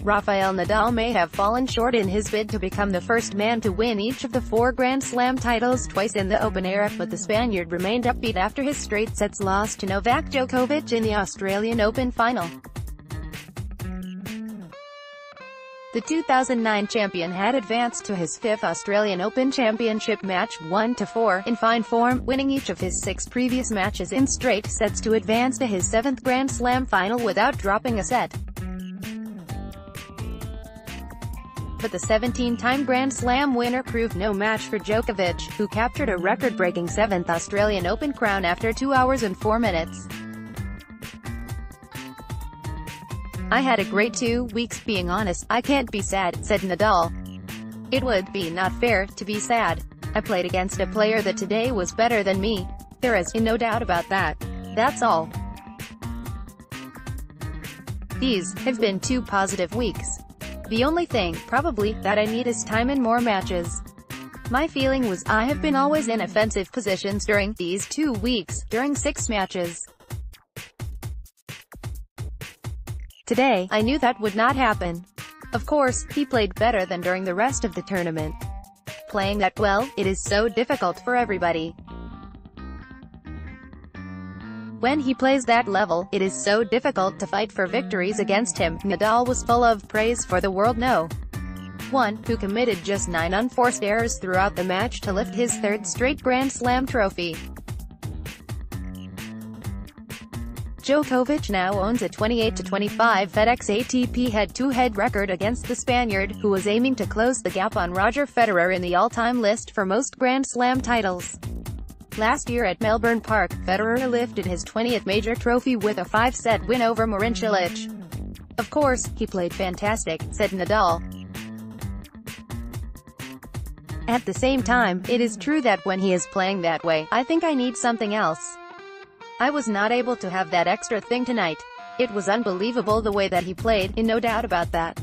Rafael Nadal may have fallen short in his bid to become the first man to win each of the 4 Grand Slam titles twice in the open era, but the Spaniard remained upbeat after his straight sets loss to Novak Djokovic in the Australian Open final. The 2009 champion had advanced to his 5th Australian Open Championship match, 1-4, in fine form, winning each of his 6 previous matches in straight sets to advance to his 7th Grand Slam final without dropping a set. But the 17-time Grand Slam winner proved no match for Djokovic, who captured a record-breaking 7th Australian Open crown after 2 hours and 4 minutes. "I had a great 2 weeks, being honest. I can't be sad," said Nadal. "It would be not fair to be sad. I played against a player that today was better than me. There is no doubt about that. That's all. These have been 2 positive weeks. The only thing, probably, that I need is time and more matches. My feeling was I have been always in offensive positions during these 2 weeks, during 6 matches. Today, I knew that would not happen. Of course, he played better than during the rest of the tournament. Playing that well, it is so difficult for everybody. When he plays that level, it is so difficult to fight for victories against him." Nadal was full of praise for the world No. 1, who committed just 9 unforced errors throughout the match to lift his 3rd straight Grand Slam trophy. Djokovic now owns a 28-25 FedEx ATP head-to-head record against the Spaniard, who was aiming to close the gap on Roger Federer in the all-time list for most Grand Slam titles. Last year at Melbourne Park, Federer lifted his 20th major trophy with a 5-set win over Marin Cilic. "Of course, he played fantastic," said Nadal. "At the same time, it is true that when he is playing that way, I think I need something else. I was not able to have that extra thing tonight. It was unbelievable the way that he played, no doubt about that.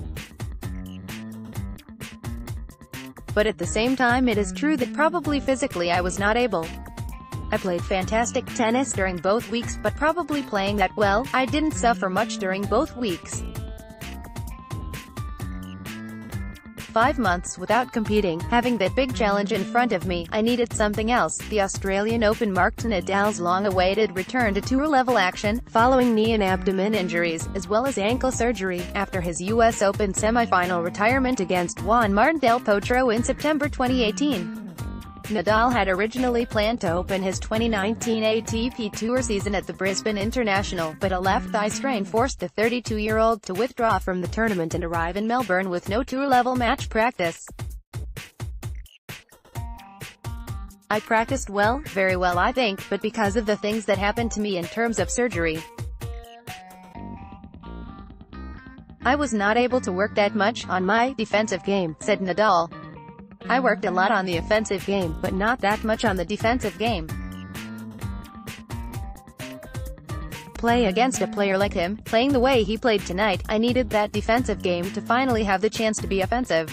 But at the same time it is true that probably physically I was not able. I played fantastic tennis during both weeks, but probably playing that well, I didn't suffer much during both weeks. 5 months without competing, having that big challenge in front of me, I needed something else." The Australian Open marked Nadal's long-awaited return to tour-level action, following knee and abdomen injuries, as well as ankle surgery, after his US Open semi-final retirement against Juan Martín del Potro in September 2018. Nadal had originally planned to open his 2019 ATP Tour season at the Brisbane International, but a left thigh strain forced the 32-year-old to withdraw from the tournament and arrive in Melbourne with no tour-level match practice. "I practiced well, very well I think, but because of the things that happened to me in terms of surgery, I was not able to work that much on my defensive game," said Nadal. "I worked a lot on the offensive game, but not that much on the defensive game. Play against a player like him, playing the way he played tonight, I needed that defensive game to finally have the chance to be offensive.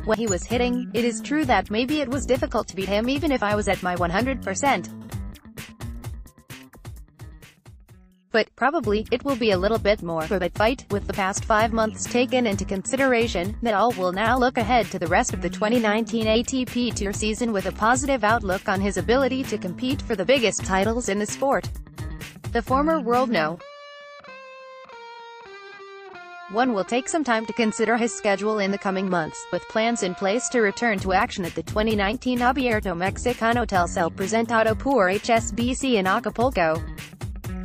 When he was hitting, it is true that maybe it was difficult to beat him even if I was at my 100%. But probably, it will be a little bit more of a fight. With the past 5 months taken into consideration, Nadal will now look ahead to the rest of the 2019 ATP Tour season with a positive outlook on his ability to compete for the biggest titles in the sport." The former world No. 1 will take some time to consider his schedule in the coming months, with plans in place to return to action at the 2019 Abierto Mexicano Telcel Presentado por HSBC in Acapulco.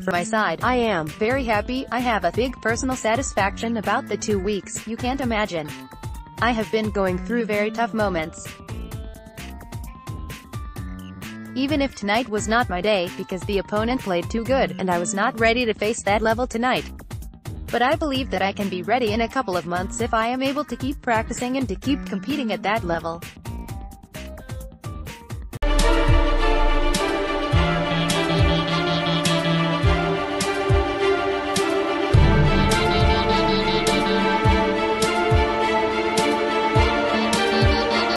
"From my side, I am very happy. I have a big personal satisfaction about the 2 weeks, you can't imagine. I have been going through very tough moments. Even if tonight was not my day, because the opponent played too good, and I was not ready to face that level tonight. But I believe that I can be ready in a couple of months if I am able to keep practicing and to keep competing at that level."